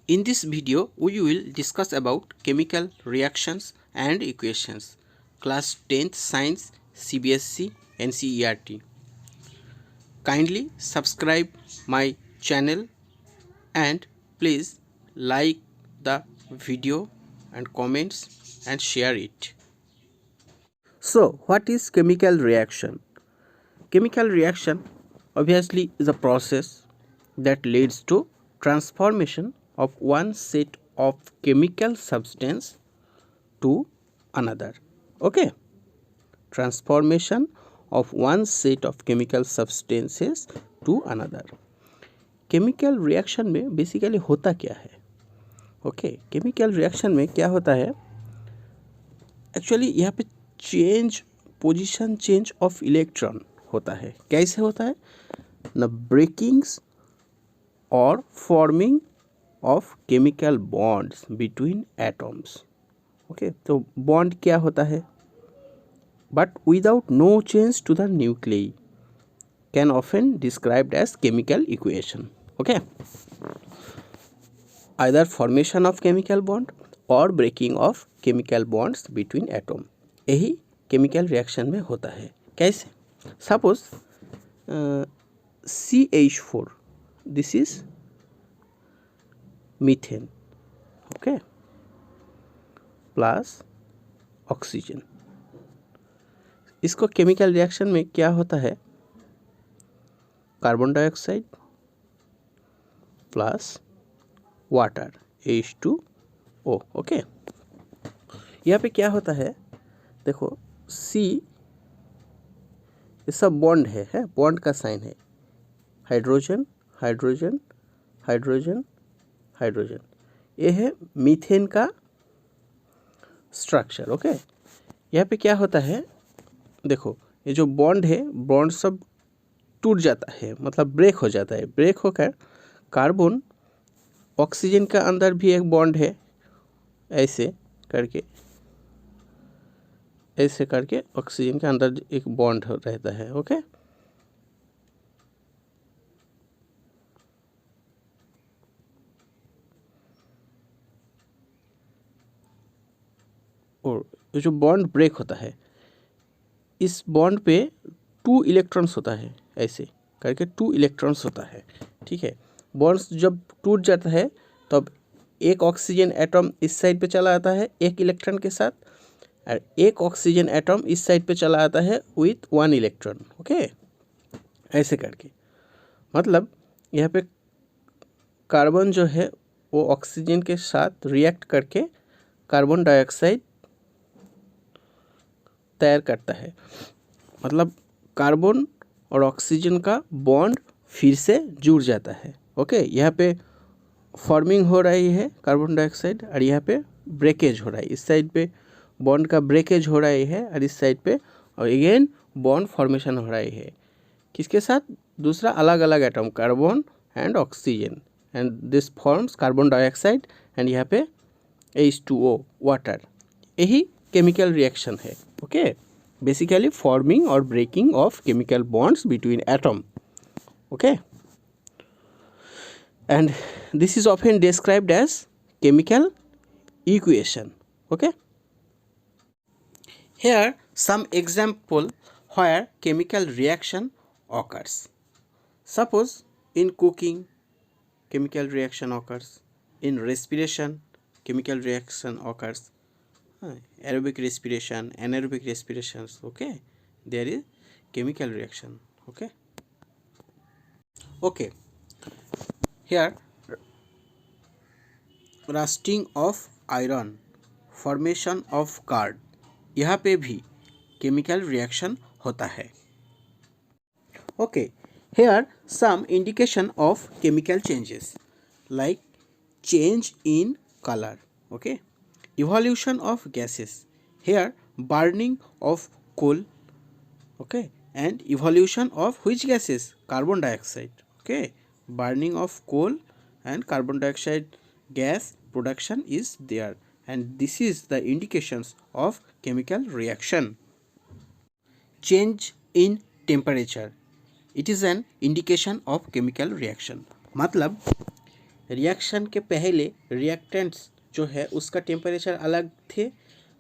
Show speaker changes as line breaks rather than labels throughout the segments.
In this video, we will discuss about chemical reactions and equations, class 10th science, CBSE, NCERT. Kindly subscribe my channel and please like the video and comments and share it. So, what is chemical reaction? Chemical reaction obviously is a process that leads to transformation of one set of chemical substance to another. Okay, transformation of one set of chemical substances to another. Chemical reaction में basically होता क्या है? Okay, chemical reaction में क्या होता है? Actually यहाँ पे पोजीशन चेंज ऑफ इलेक्ट्रॉन होता है. कैसे होता है? द ब्रेकिंग्स और forming of chemical bonds between atoms. Okay, तो बॉन्ड क्या होता है? But without no change to the nucleus can often described as chemical equation. Okay, either formation of chemical bond और breaking of chemical bonds between atom, यही chemical reaction में होता है. कैसे? Suppose CH4, this is methane, okay, plus oxygen. इसको chemical reaction में क्या होता है? Carbon dioxide plus water H2O. Okay, यहाँ पे क्या होता है? देखो, C ये सब बॉन्ड है बॉन्ड का साइन है. हाइड्रोजन हाइड्रोजन हाइड्रोजन हाइड्रोजन, ये है मीथेन का स्ट्रक्चर. ओके, यहाँ पे क्या होता है? देखो, ये जो बॉन्ड है, बॉन्ड सब टूट जाता है, मतलब ब्रेक हो जाता है. ब्रेक होकर कार्बन, ऑक्सीजन का अंदर भी एक बॉन्ड है, ऐसे करके ऑक्सीजन के अंदर एक बॉन्ड रहता है. ओके, और जो बॉन्ड ब्रेक होता है, इस बॉन्ड पे 2 इलेक्ट्रॉन्स होता है, ऐसे करके 2 इलेक्ट्रॉन्स होता है. ठीक है, बॉन्ड्स जब टूट जाता है तब एक ऑक्सीजन एटम इस साइड पे चला आता है एक इलेक्ट्रॉन के साथ, और एक ऑक्सीजन एटम इस साइड पे चला आता है विथ 1 इलेक्ट्रॉन. ओके, ऐसे करके, मतलब यहाँ पे कार्बन जो है वो ऑक्सीजन के साथ रिएक्ट करके कार्बन डाइऑक्साइड तैयार करता है. मतलब कार्बन और ऑक्सीजन का बॉन्ड फिर से जुड़ जाता है. ओके, यहाँ पे फॉर्मिंग हो रही है कार्बन डाइऑक्साइड, और यहाँ पे ब्रेकेज हो रहा है. इस साइड पे बॉन्ड का ब्रेकेज हो रही है और इस साइड पे और अगेन बॉन्ड फॉर्मेशन हो रही है. किसके साथ? दूसरा अलग अलग atom, carbon and oxygen, and this forms carbon dioxide, and यहाँ पे H2O वाटर. यही केमिकल रिएक्शन है. ओके, बेसिकली फॉर्मिंग और breaking of chemical bonds between atom. Okay, and this is often described as chemical equation. Okay, here some example where chemical reaction occurs. Suppose in cooking chemical reaction occurs, in respiration chemical reaction occurs, aerobic respiration, anaerobic respirations. Okay, there is chemical reaction. Okay, here rusting of iron, formation of card, यहाँ पे भी chemical reaction होता है. Okay, here some indication of chemical changes like change in colour. Okay, evolution of gases, here burning of coal. Okay, and evolution of which gases? Carbon dioxide. Okay, burning of coal and carbon dioxide gas production is there, and this is the indications of chemical reaction. Change in temperature, it is an indication of chemical reaction. मतलब reaction के पहले reactants जो है उसका temperature अलग थे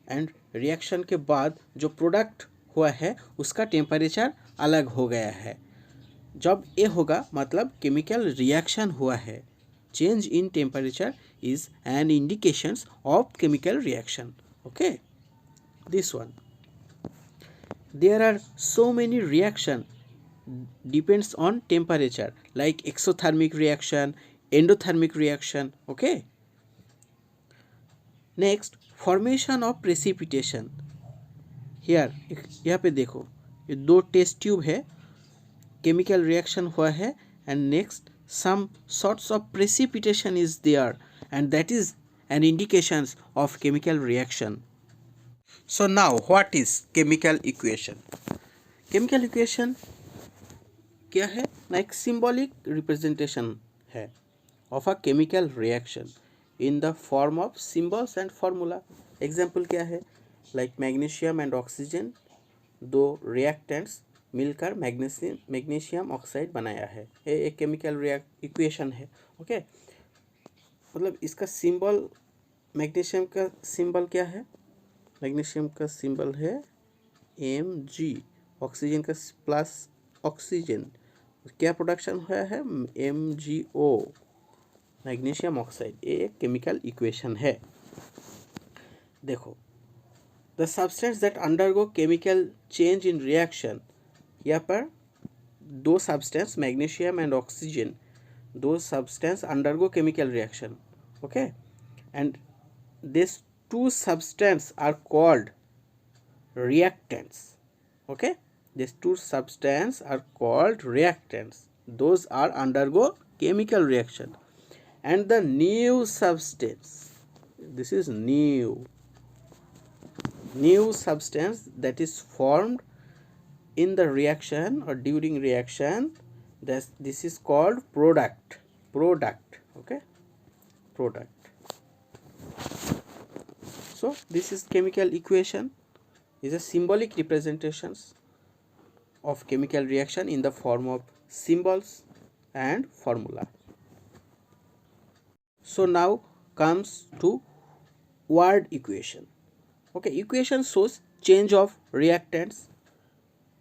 and reaction के बाद जो प्रोडक्ट हुआ है उसका टेम्परेचर अलग हो गया है। जब ये होगा मतलब केमिकल रिएक्शन हुआ है। Change in temperature is an indication of chemical reaction. Okay, this one, there are so many reaction depends on temperature like exothermic reaction, endothermic reaction. Okay, next, formation of precipitation. here यहाँ पे देखो ये दो test tube है, chemical reaction हुआ है and next some sorts of precipitation is there and that is an indication of chemical reaction. So now what is chemical equation? Chemical equation क्या है ना, एक symbolic representation है of a chemical reaction in the form of symbols and formula. Example क्या है, like magnesium and oxygen, दो reactants मिलकर magnesium oxide बनाया है, ये एक केमिकल इक्वेशन है। ओके, मतलब इसका सिंबल, मैग्नीशियम का सिंबल क्या है, मैग्नीशियम का सिंबल है Mg, ऑक्सीजन का प्लस ऑक्सीजन, क्या प्रोडक्शन हुआ है MgO, मैग्नीशियम ऑक्साइड, ये एक केमिकल इक्वेशन है। देखो, the substance that undergo chemical change in reaction, यहाँ पर दो सब्सटेंस मैग्नीशियम एंड ऑक्सीजन, दो substance undergo chemical reaction. Okay, and this two substances are called reactants. Okay, these two substances are called reactants, those are undergo chemical reaction. And the new substance, this is new substance that is formed in the reaction or during reaction, this is called product. Okay, product. So this is chemical equation, is a symbolic representations of chemical reaction in the form of symbols and formula. So now comes to word equation. Okay, equation shows change of reactants.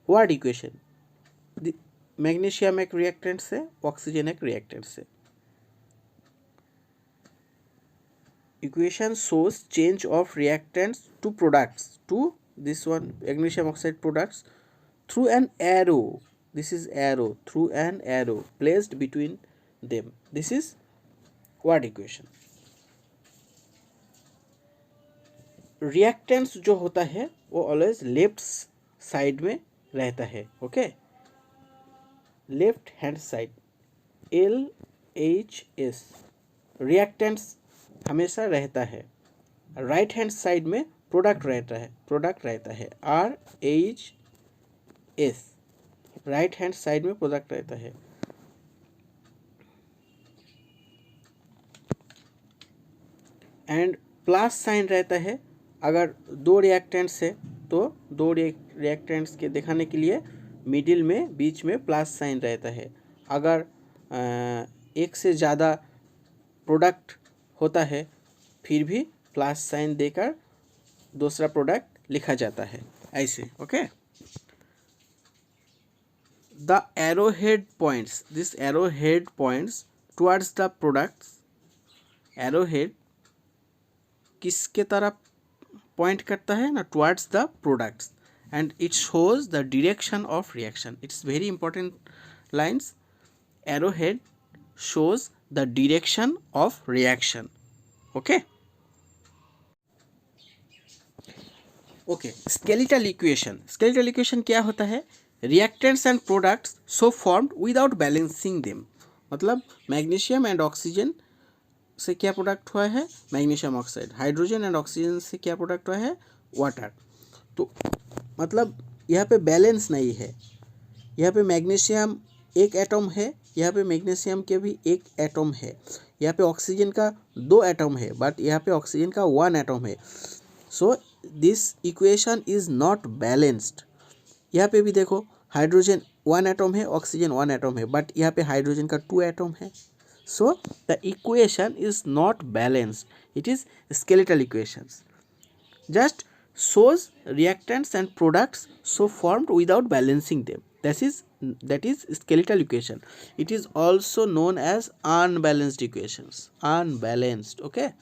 word equation, the magnesium एक reactant से, oxygen एक reactant से. Equation shows change of reactants to products, to this one magnesium oxide products, through an arrow. This is arrow, through an arrow placed between them. This is word equation. Reactants जो होता है वो always left side में रहता है. Okay, left hand side, LHS reactants हमेशा रहता है. राइट हैंड साइड में प्रोडक्ट रहता है, RHS, राइट हैंड साइड में प्रोडक्ट रहता है. एंड प्लस साइन रहता है अगर दो रिएक्टेंट्स है तो दो रिएक्टेंट्स के दिखाने के लिए मिडिल में बीच में प्लस साइन रहता है. अगर एक से ज़्यादा प्रोडक्ट होता है फिर भी प्लस साइन देकर दूसरा प्रोडक्ट लिखा जाता है ऐसे. Okay, the arrowhead points, this arrowhead points towards the products. Arrowhead किसके तरफ पॉइंट करता है ना, towards the products, and it shows the direction of reaction. It's very important lines. Arrowhead shows the direction of reaction. Okay, skeletal equation क्या होता है, reactants and products so formed without balancing them. मतलब magnesium and oxygen से क्या product हुआ है, magnesium oxide. Hydrogen and oxygen से क्या प्रोडक्ट हुआ है, वाटर. तो मतलब यहाँ पे बैलेंस नहीं है. यहाँ पे मैग्नीशियम एक एटम है, यहाँ पे मैग्नीशियम के भी एक एटम है. यहाँ पे ऑक्सीजन का दो एटम है बट यहाँ पे ऑक्सीजन का वन एटम है. So this equation is not balanced. यहाँ पे भी देखो हाइड्रोजन वन एटम है, ऑक्सीजन वन एटम है, बट यहाँ पे हाइड्रोजन का टू एटम है. So the equation is not balanced. It is skeletal equations. Just shows reactants and products so formed without balancing them. That is skeletal equation. It is also known as unbalanced equations. Unbalanced. Okay.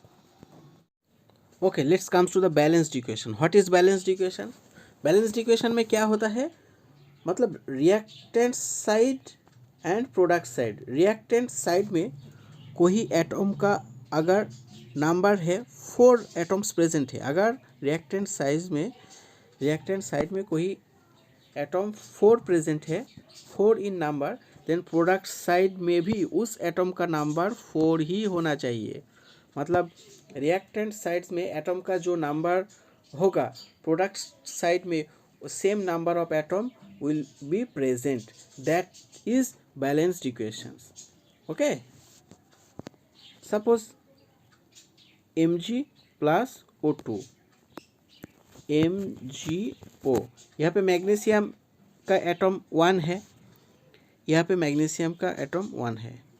Okay, let's come to the balanced equation. What is balanced equation? Balanced equation में क्या होता है, मतलब reactant side and product side. Reactant side में कोई atom का अगर number है 4 एटम्स प्रेजेंट है, अगर रिएक्टेंट साइड में कोई एटम 4 प्रेजेंट है, 4 इन नंबर, देन प्रोडक्ट साइड में भी उस एटम का नंबर 4 ही होना चाहिए. मतलब रिएक्टेंट साइड्स में एटम का जो नंबर होगा, प्रोडक्ट साइड में same number of atom will be present. That is balanced equations. Okay, suppose Mg plus O2, MgO. यहाँ पे मैग्नीशियम का एटम 1 है, यहाँ पे मैग्नीशियम का एटम 1 है.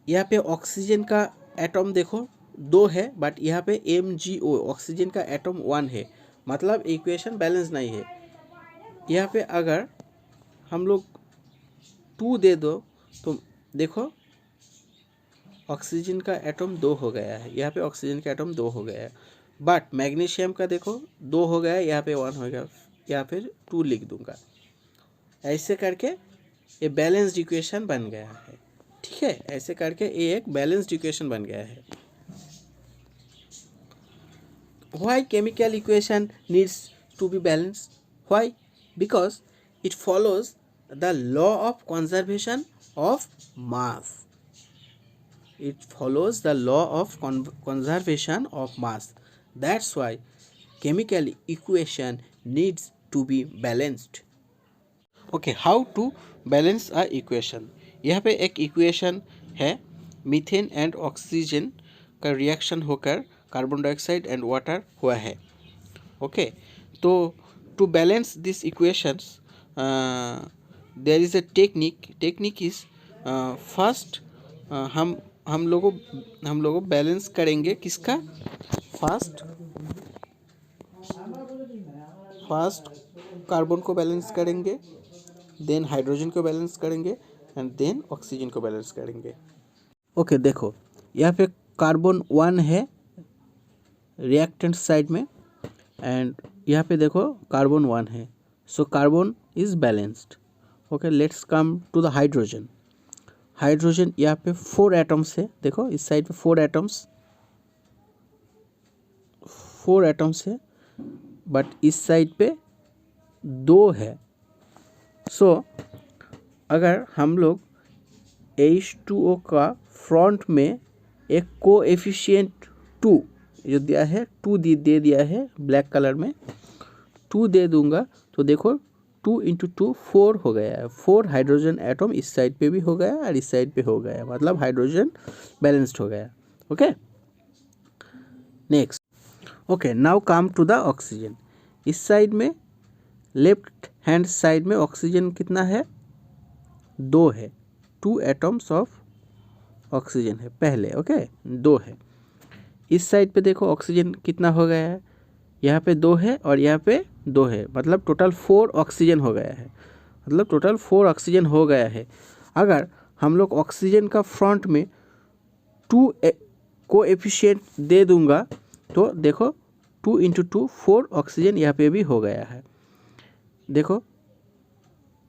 यहाँ पे ऑक्सीजन का एटम देखो 2 है, बट यहाँ पे MgO ऑक्सीजन का एटम 1 है, मतलब इक्वेशन बैलेंस नहीं है. यहाँ पे अगर हम लोग 2 दे दो तो देखो ऑक्सीजन का एटम 2 हो गया है, यहाँ पे ऑक्सीजन का एटम 2 हो गया है. बट मैग्नीशियम का देखो 2 हो गया है, यहाँ पे 1 हो गया, या फिर 2 लिख दूंगा. ऐसे करके ये बैलेंस्ड इक्वेशन बन गया है. ठीक है, ऐसे करके ये एक बैलेंस्ड इक्वेशन बन गया है. Why chemical equation needs to be balanced? Why? Because it follows the law of conservation of mass. It follows the law of conservation of mass. That's why chemical equation needs to be balanced. Okay, how to balance a equation? यहाँ पे एक equation है, methane and oxygen का reaction होकर carbon dioxide and water हुआ है. Okay, तो to balance this equations there is a technique is first हम लोगों बैलेंस करेंगे किसका, फर्स्ट कार्बन को बैलेंस करेंगे, देन हाइड्रोजन को बैलेंस करेंगे एंड देन ऑक्सीजन को बैलेंस करेंगे. ओके, देखो यहाँ पे कार्बन 1 है रिएक्टेंट साइड में, एंड यहाँ पे देखो कार्बन 1 है, so carbon is balanced. Okay, let's come to the hydrogen. Hydrogen यहाँ पे 4 एटम्स है, देखो इस साइड पे 4 एटम्स है, बट इस साइड पे 2 है. सो अगर हम लोग H2O का फ्रंट में एक कोएफिशिएंट 2 जो दिया है, 2 दे दिया है ब्लैक कलर में, 2 दे दूंगा तो देखो 2 × 2 4 हो गया है. 4 हाइड्रोजन एटम इस साइड पे भी हो गया और इस साइड पे हो गया, मतलब हाइड्रोजन बैलेंस्ड हो गया. Okay, next. Okay, now come to the oxygen. इस साइड में लेफ्ट हैंड साइड में ऑक्सीजन कितना है, 2 है, 2 एटम्स ऑफ ऑक्सीजन है पहले. ओके, 2 है. इस साइड पे देखो ऑक्सीजन कितना हो गया है, यहाँ पे 2 है और यहाँ पे 2 है, मतलब टोटल 4 ऑक्सीजन हो गया है. अगर हम लोग ऑक्सीजन का फ्रंट में 2 कोएफिशिएंट दे दूंगा तो देखो 2 × 2 4 ऑक्सीजन यहाँ पे भी हो गया है. देखो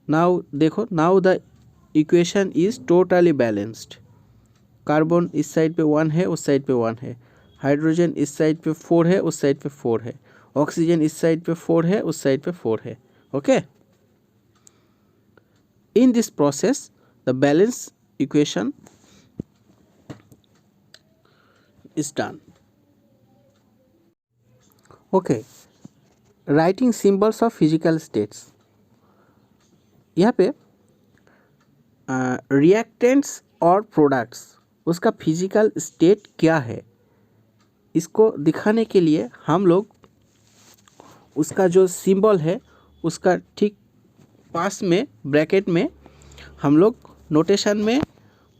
now the equation is totally balanced. Carbon इस साइड पे 1 है, उस साइड पे 1 है, हाइड्रोजन इस साइड पे 4 है, उस साइड पे 4 है, ऑक्सीजन इस साइड पे 4 है, उस साइड पे 4 है. Okay, in this process the balance equation is done. Okay, writing symbols of physical states. यहाँ पे रिएक्टेंट्स और प्रोडक्ट्स, उसका फिजिकल स्टेट क्या है इसको दिखाने के लिए हम लोग उसका जो सिंबल है उसका ठीक पास में ब्रैकेट में हम लोग नोटेशन में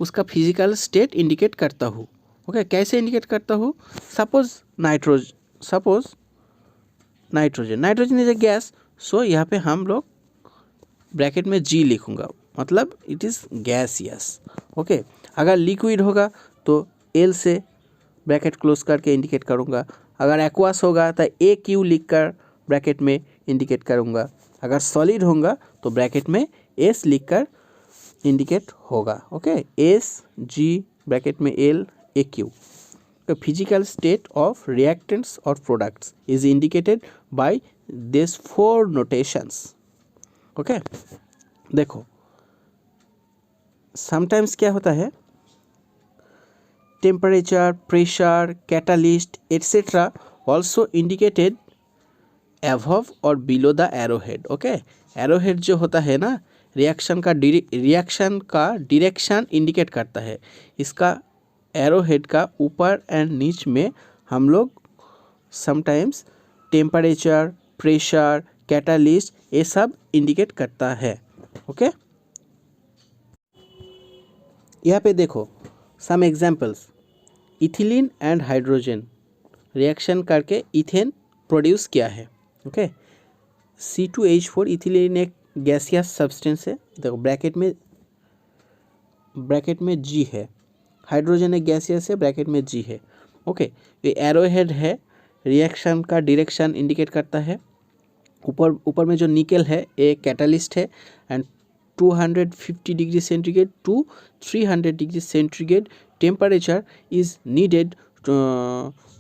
उसका फिजिकल स्टेट इंडिकेट करता हूँ। ओके, कैसे इंडिकेट करता हूँ? Suppose nitrogen is a gas, so यहाँ पे हम लोग ब्रैकेट में जी लिखूँगा, मतलब इट इज़ गैसियस। ओके, अगर लिक्विड होगा तो एल से ब्रैकेट क्लोज करके इंडिकेट करूँगा। अगर एक्वास होगा तो ए क्यू लिख कर ब्रैकेट में इंडिकेट करूँगा। अगर सॉलिड होगा तो ब्रैकेट में एस लिख कर इंडिकेट होगा। ओके, एस जी ब्रैकेट में L A Q. The physical state of reactants or products is indicated by these four notations. Okay, देखो sometimes क्या होता है, temperature, pressure, catalyst etc. also indicated above or below the arrowhead. Okay, arrowhead जो होता है ना, reaction का direction indicate करता है। इसका एरोहेड का ऊपर एंड नीच में हम लोग समटाइम्स टेम्परेचर, प्रेशर, कैटालिस्ट ये सब इंडिकेट करता है। ओके, यहाँ पे देखो some examples. Ethylene and hydrogen reaction करके इथेन प्रोड्यूस किया है। ओके, C2H4 इथिलीन एक गैसियस सब्सटेंस है। देखो ब्रैकेट में जी है। हाइड्रोजन एक गैसियस है, ब्रैकेट में जी है। ओके, ये एरोहेड है, रिएक्शन का डायरेक्शन इंडिकेट करता है। ऊपर में जो निकल है ये कैटालिस्ट है and 250 degree centigrade to 300 degree centigrade temperature is needed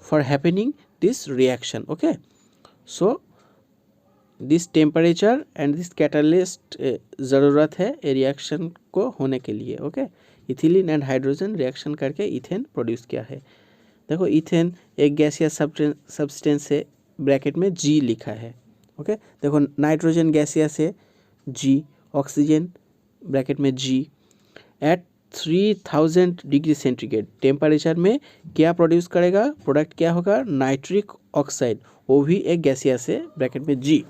for happening this reaction. Okay, so this temperature and this catalyst ज़रूरत है ये रिएक्शन को होने के लिए। Okay, ethylene and hydrogen reaction करके इथेन प्रोड्यूस किया है। देखो इथेन एक गैसियस सब्सटेंस है, ब्रैकेट में जी लिखा है। ओके, देखो नाइट्रोजन गैसियस है, जी। ऑक्सीजन ब्रैकेट में जी। एट 3000 डिग्री सेंटीग्रेड टेम्परेचर में क्या प्रोड्यूस करेगा, प्रोडक्ट क्या होगा, नाइट्रिक ऑक्साइड, वो भी एक गैसियस है, ब्रैकेट में g.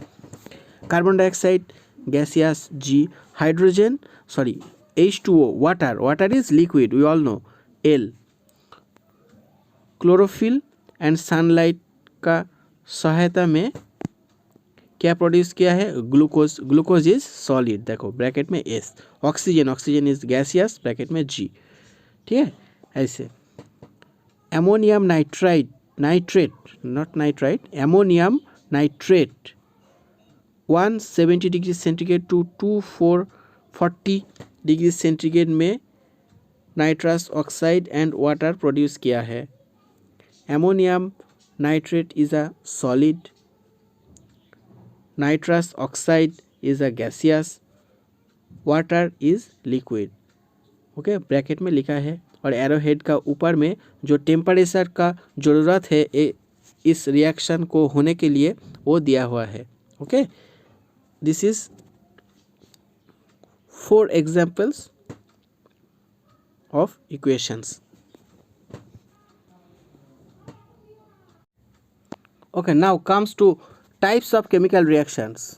Carbon dioxide gaseous, g. Hydrogen H2O water is liquid, we all know, L। Chlorophyll and sunlight का सहायता में क्या प्रोड्यूस किया है, ग्लूकोज इज सॉलिड, देखो ब्रैकेट में s. Oxygen is gaseous, bracket में जी। ठीक है, ऐसे ammonium ammonium nitrate 170 degree centigrade to 2440 degree centigrade में nitrous oxide and water produce किया है। Ammonium nitrate is a solid, nitrous oxide is a gaseous, water is liquid. Okay, bracket में लिखा है। और एरोहेड का ऊपर में जो टेम्परेचर का ज़रूरत है इस रिएक्शन को होने के लिए वो दिया हुआ है। Okay, this is 4 examples of equations. Okay, now comes to types of chemical reactions.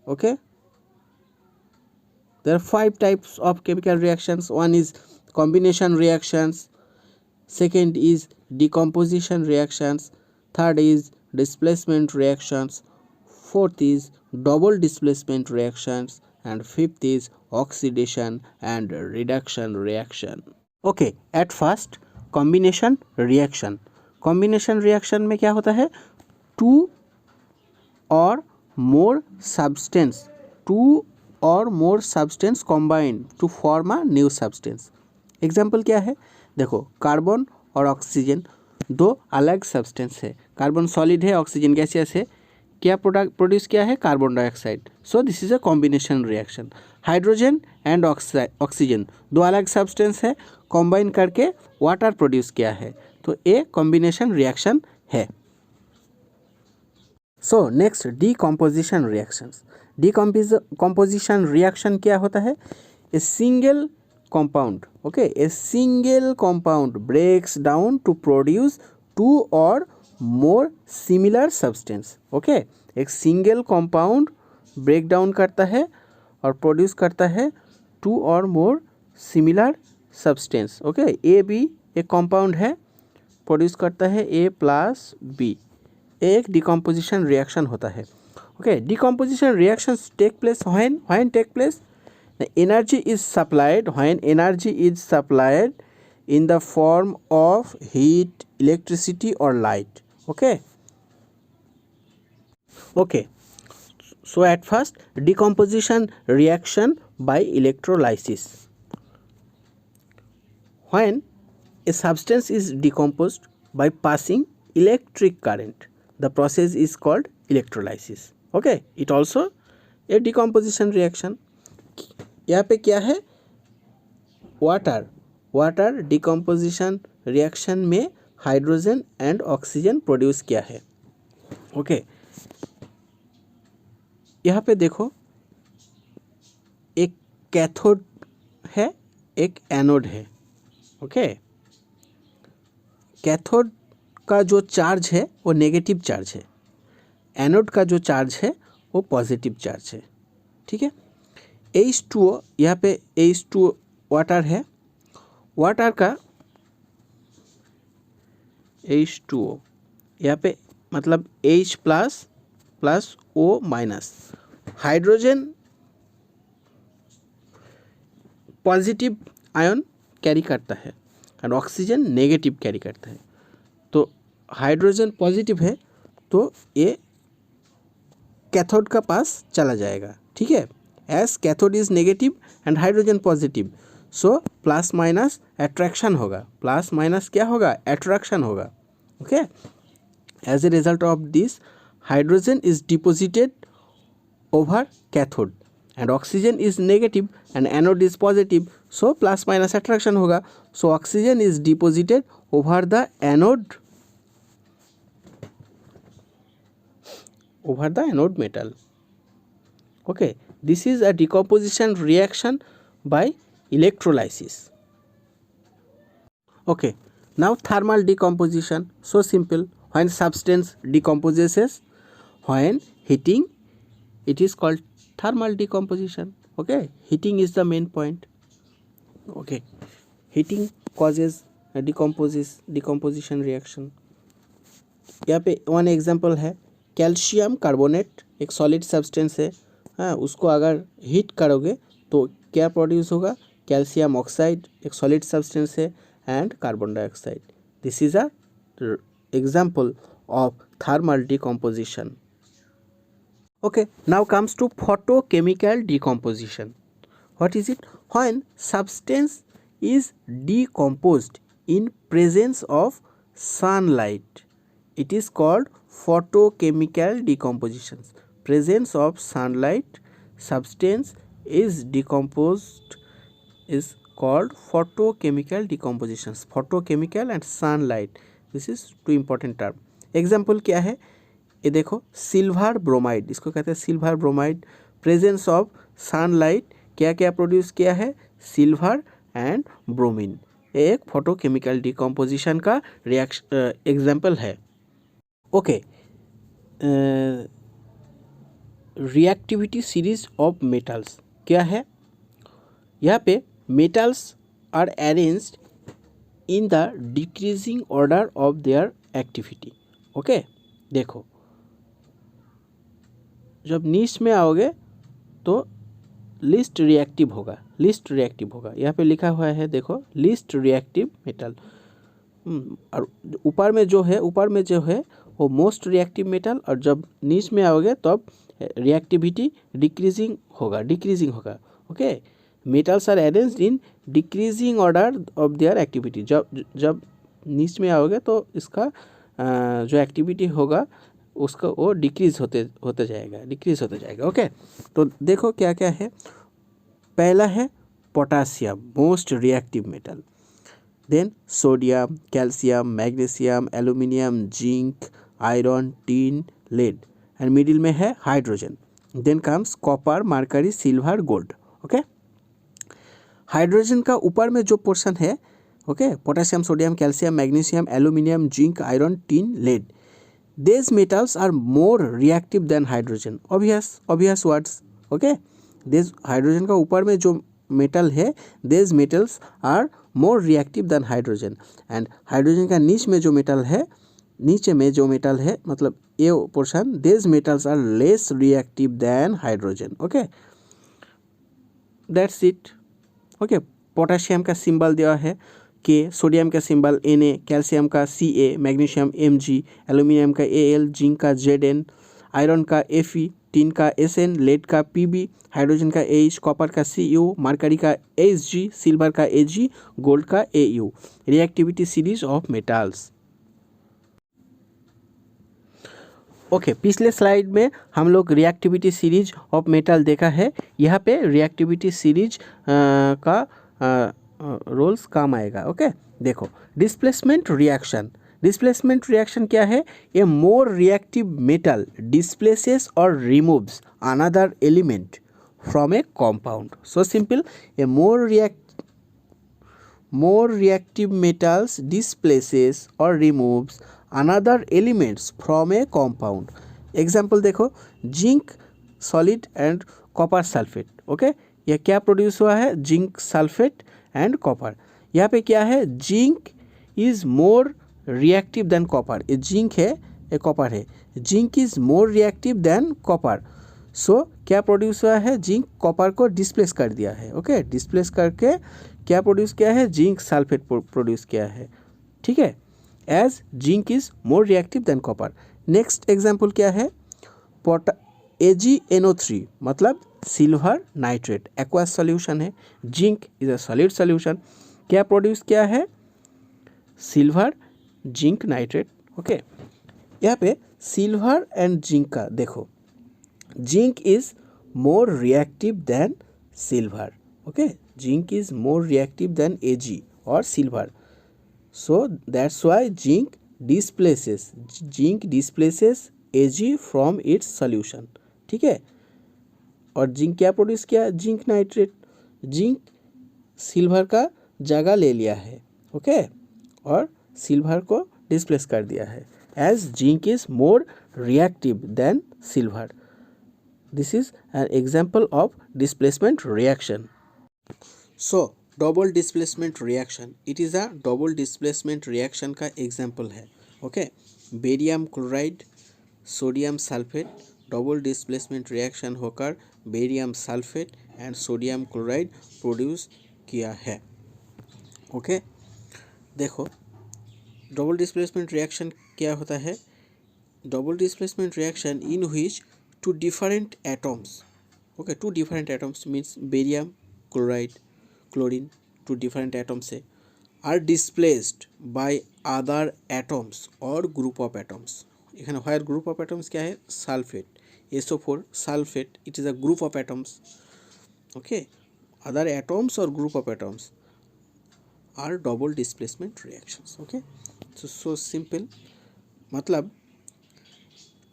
Okay, there are 5 types of chemical reactions. One is combination reactions, second is decomposition reactions, third is displacement reactions, fourth is double displacement reactions, and fifth is oxidation and reduction reaction. Okay, at first combination reaction में क्या होता है, two or more substance combine to form a new substance. Example क्या है, देखो carbon और oxygen दो अलग सब्सटेंस है। कार्बन सॉलिड है, ऑक्सीजन गैसियस है। क्या प्रोड्यूस किया है, carbon dioxide. So this is a combination reaction. Hydrogen and oxygen दो अलग सब्सटेंस है, कॉम्बाइन करके वाटर प्रोड्यूस किया है, तो ये कॉम्बिनेशन रिएक्शन है। So next decomposition reactions. Decomposition reaction क्या होता है, a single compound, okay, a single compound breaks down to produce two or more similar substance. Okay, एक सिंगल कंपाउंड ब्रेक डाउन करता है और प्रोड्यूस करता है two or more similar substance. Okay, A B एक कंपाउंड है, produce करता है ए प्लस बी, एक डिकम्पोजिशन रिएक्शन होता है। Okay, decomposition reactions take place when take place energy is supplied when energy is supplied in the form of heat, electricity or light. Okay, so at first decomposition reaction by electrolysis. When a substance is decomposed by passing electric current, the process is called electrolysis. Okay, it also a decomposition reaction. यहाँ पे क्या है, water decomposition reaction में hydrogen and oxygen produce किया है। Okay, यहाँ पे देखो एक कैथोड है, एक एनोड है। ओके, कैथोड का जो चार्ज है वो नेगेटिव चार्ज है, एनोड का जो चार्ज है वो पॉजिटिव चार्ज है। ठीक है, H2O, यहाँ पे H2O वाटर है, वाटर का H2O यहाँ पे मतलब H plus plus O minus, hydrogen positive ion carry करता है और ऑक्सीजन नेगेटिव कैरी करता है। तो हाइड्रोजन पॉजिटिव है तो ये कैथोड का पास चला जाएगा। ठीक है, as cathode is negative and hydrogen positive, so plus minus attraction होगा, प्लस माइनस क्या होगा, एट्रैक्शन होगा। Okay, as a result of this hydrogen is deposited over cathode and oxygen is negative and anode is positive, so plus minus attraction होगा, so oxygen is deposited over the anode metal. Okay, this is a decomposition reaction by electrolysis. Okay, now thermal decomposition, so simple. When substance decomposes when heating, it is called thermal decomposition. Okay, heating is the main point. Okay, heating causes a decomposition reaction. यहाँ पे one example है, calcium carbonate एक solid substance है, हाँ, उसको अगर heat करोगे तो क्या प्रोड्यूस होगा, कैल्शियम ऑक्साइड एक सॉलिड सब्सटेंस है and carbon dioxide. This is a example of thermal decomposition. Okay, now comes to photochemical decomposition. What is it? When substance is decomposed in presence of sunlight, it is called photochemical decomposition. Presence of sunlight, substance is decomposed is called photochemical decompositions. Photochemical and sunlight, this is two important term. Example क्या है, ये देखो silver bromide, इसको कहते हैं silver bromide. Presence of sunlight क्या क्या produce किया है, सिल्वर एंड ब्रोमीन। एक फोटोकेमिकल डिकम्पोजिशन का एग्जाम्पल है। Okay, reactivity series of metals क्या है, यहाँ पे metals are arranged in the decreasing order of their activity. Okay, देखो जब नीच में आओगे तो लिस्ट रिएक्टिव होगा, लिस्ट रिएक्टिव होगा, यहाँ पे लिखा हुआ है देखो लिस्ट रिएक्टिव मेटल। और ऊपर में जो है वो मोस्ट रिएक्टिव मेटल, और जब नीच में आओगे तब रिएक्टिविटी डिक्रीजिंग होगा। Okay, metals are arranged in decreasing order of their activity. जब नीच में आओगे तो इसका जो एक्टिविटी होगा उसका वो डिक्रीज होते जाएगा। ओके, तो देखो क्या क्या है। पहला है potassium, most reactive metal. Then sodium, calcium, magnesium, aluminium, zinc, iron, tin, lead, and middle में है hydrogen. Then comes copper, mercury, silver, gold. Okay, hydrogen का ऊपर में जो पोर्शन है Okay, potassium, sodium, calcium, magnesium, aluminium, zinc, iron, tin, lead. These metals are more reactive than hydrogen. Obvious words. Okay, these hydrogen का ऊपर में जो metal है, these metals are more reactive than hydrogen. And hydrogen का नीचे में जो metal है मतलब ये portion, these metals are less reactive than hydrogen. Okay, that's it. Okay, potassium का सिंबल दिया है के, सोडियम का सिंबल Na, कैल्शियम का Ca, मैग्नीशियम Mg, एल्यूमिनियम का Al, जिंक का Zn, आयरन का Fe, टिन का Sn, लेड का Pb, हाइड्रोजन का H, कॉपर का Cu, मरकरी का Hg, सिल्वर का Ag, गोल्ड का Au. Reactivity series of metals. Okay, पिछले स्लाइड में हम लोग रिएक्टिविटी सीरीज ऑफ मेटल देखा है. यहाँ पे रिएक्टिविटी सीरीज का रोल्स काम आएगा. ओके, देखो डिस्प्लेसमेंट रिएक्शन क्या है? ए मोर रिएक्टिव मेटल डिस्प्लेसेस और removes another element from A compound. So simple, A more reactive metals displaces or removes another elements from a compound. Example देखो, zinc solid and copper sulphate. Okay, यह क्या produce हुआ है? Zinc sulphate and copper. यहाँ पे क्या है? Zinc is more reactive than copper. ये जिंक है, ये कॉपर है. Zinc is more reactive than copper. So क्या प्रोड्यूस हुआ है? जिंक कॉपर को डिस्प्लेस कर दिया है. ओके, डिस्प्लेस करके क्या प्रोड्यूस किया है? जिंक सल्फेट प्रोड्यूस किया है. ठीक है, as zinc is more reactive than copper. Next example क्या है? AgNO3 मतलब सिल्वर नाइट्रेट, एक्वस सॉल्यूशन है. Zinc is a solid solution. क्या प्रोड्यूस किया है? Silver zinc nitrate. ओके, यहाँ पे सिल्वर एंड जिंक का देखो, zinc is more reactive than silver. Okay, zinc is more reactive then Ag और silver. So that's why zinc displaces Ag from its solution. ठीक है, और जिंक क्या produce किया? Zinc nitrate. जिंक सिल्वर का जगह ले लिया है. ओके, और सिल्वर को डिस्प्लेस कर दिया है. As zinc is more reactive than silver. This is an example of displacement reaction. So double displacement reaction, it is a double displacement reaction का एग्जाम्पल है. Okay, barium chloride sodium sulphate double displacement reaction होकर barium sulphate and sodium chloride produce किया है. Okay, देखो double displacement reaction क्या होता है? Double displacement reaction in which two different atoms, okay, two different atoms means barium chloride chlorine, two different atoms से are displaced by other atoms और group of atoms. এখানে where group of atoms क्या है? Sulphate, SO4 sulphate. It is a group of atoms. Okay, other atoms और group of atoms are double displacement reactions. Okay, so simple मतलब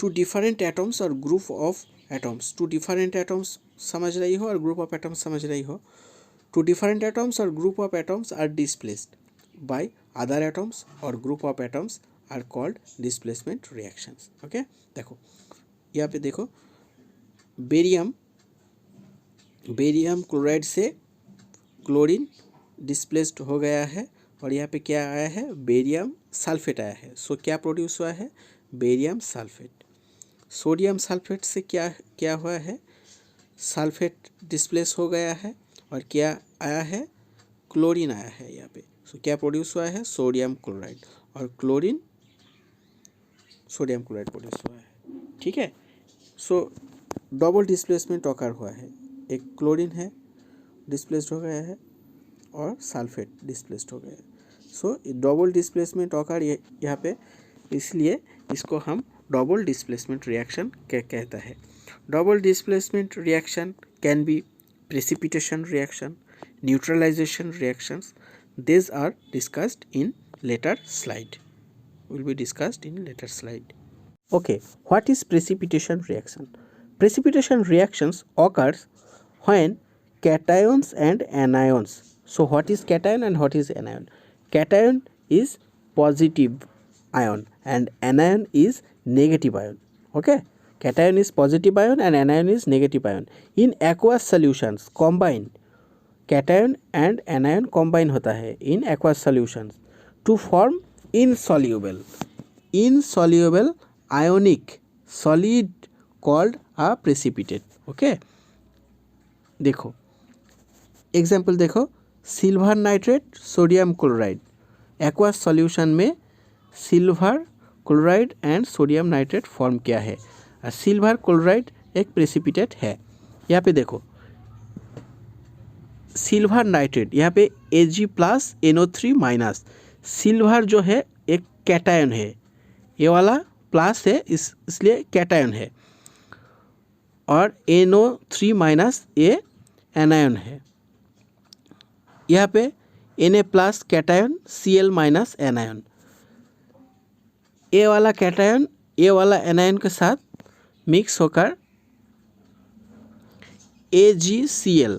two different atoms और group of atoms. To different atoms समझ रही हो और group of atoms समझ रही हो. टू डिफरेंट एटम्स और group of atoms are displaced by other atoms और group of atoms are called displacement reactions. Okay, देखो यहाँ पे देखो, बेरियम क्लोराइड से क्लोरीन डिस्प्लेस्ड हो गया है और यहाँ पे क्या आया है? बेरियम सल्फेट आया है. सो क्या प्रोड्यूस हुआ है? Barium sulphate. सोडियम सल्फेट से क्या हुआ है? सल्फेट डिस्प्लेस हो गया है और क्या आया है? क्लोरीन आया है यहाँ पे. सो क्या प्रोड्यूस हुआ है? सोडियम क्लोराइड और क्लोरीन सोडियम क्लोराइड प्रोड्यूस हुआ है. ठीक है, सो डबल डिस्प्लेसमेंट ऑकर हुआ है. एक क्लोरीन है डिस्प्लेस्ड हो गया है और सल्फेट डिस्प्लेस्ड हो गया है. सो डबल डिस्प्लेसमेंट ऑकर यहाँ पे, इसलिए इसको हम डबल डिस्प्लेसमेंट रिएक्शन कहता है. Double displacement reaction can be precipitation reaction, neutralization reactions. These are discussed in later slide. Will be discussed in later slide. Okay, what is precipitation reaction? Precipitation reactions occurs when cations and anions. So what is cation and what is anion? cation is positive ion and anion is negative ion. Okay, cation is positive ion and anion is negative ion. In aqueous solutions combine, cation and anion combine होता है in aqueous solutions to form insoluble ionic solid called a precipitate. Okay, देखो example देखो, silver nitrate sodium chloride, aqueous solution में silver chloride and sodium nitrate form किया है और silver chloride एक precipitate है। यहाँ पे देखो सिल्वर नाइट्रेट, यहाँ पे Ag+NO3-, सिल्वर जो है एक कैटायन है, ये वाला प्लस है इसलिए कैटायन है, और NO3- ये एनायन है। यहाँ पे Na+ कैटायन, Cl- एनायन, ये वाला कैटायन ये वाला एनायन के साथ मिक्स होकर AgCl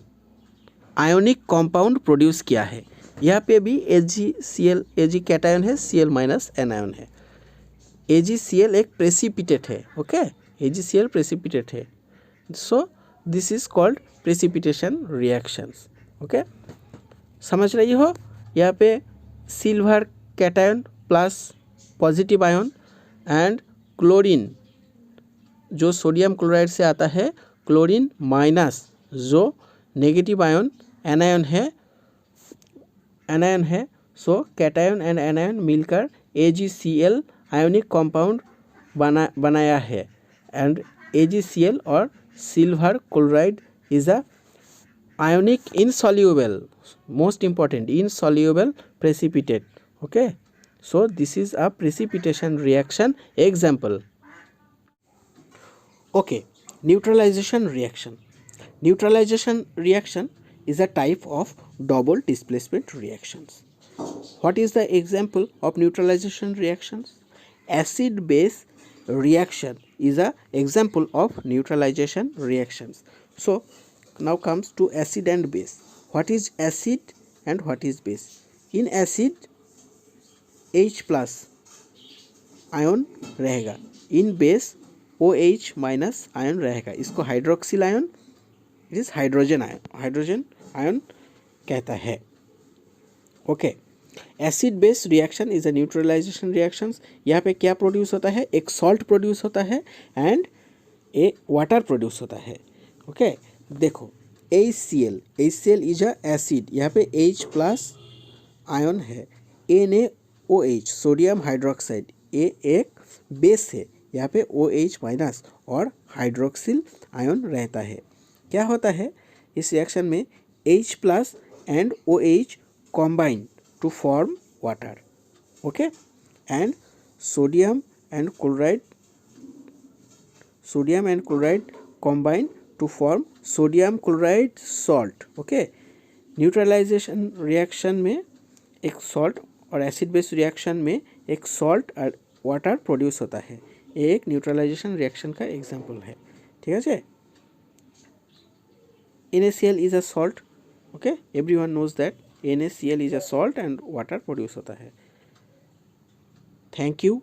आयोनिक कंपाउंड प्रोड्यूस किया है। यहाँ पे भी AgCl, Ag कैटायन है, Cl- एनायन है। AgCl एक प्रेसिपिटेट है। ओके, AgCl प्रेसिपिटेट है, so this is called precipitation reactions. Okay, समझ रही हो? यहाँ पे silver cation plus positive ion and chlorine जो सोडियम क्लोराइड से आता है, क्लोरीन माइनस जो नेगेटिव आयन एनायन है, सो कैटायन एंड एनायन मिलकर AgCl आयोनिक कंपाउंड बनाया है एंड AgCl और silver chloride is a ionic insoluble, most important, insoluble precipitate. Okay, so this is a precipitation reaction example. Okay, neutralization reaction. Neutralization reaction is a type of double displacement reactions. What is the example of neutralization reactions? Acid base reaction is a example of neutralization reactions. So now comes to acid and base. What is acid and what is base? In acid H+ ion रहेगा, in base OH- ion रहेगा, इसको hydroxyl ion, it is hydrogen ion कहता है। Okay, acid base reaction is a neutralization reactions. यहाँ पे क्या produce होता है? एक सॉल्ट प्रोड्यूस होता है एंड ए वाटर प्रोड्यूस होता है। ओके, देखो HCl इज अ एसिड, यहाँ पे H+ आयन है, NaOH सोडियम हाइड्रोक्साइड, ये एक बेस है, यहाँ पे OH- और हाइड्रोक्सिल आयन रहता है। क्या होता है इस रिएक्शन में? H+ and OH combine to form water. Okay, and sodium and chloride combine to form sodium chloride salt. Okay, neutralization reaction में एक सॉल्ट और एसिड बेस रिएक्शन में एक सॉल्ट और वाटर प्रोड्यूस होता है, एक न्यूट्रलाइजेशन रिएक्शन का एग्जांपल है। ठीक है, NaCl is a salt. Okay, everyone knows that NaCl is a salt and water produce होता है। Thank you.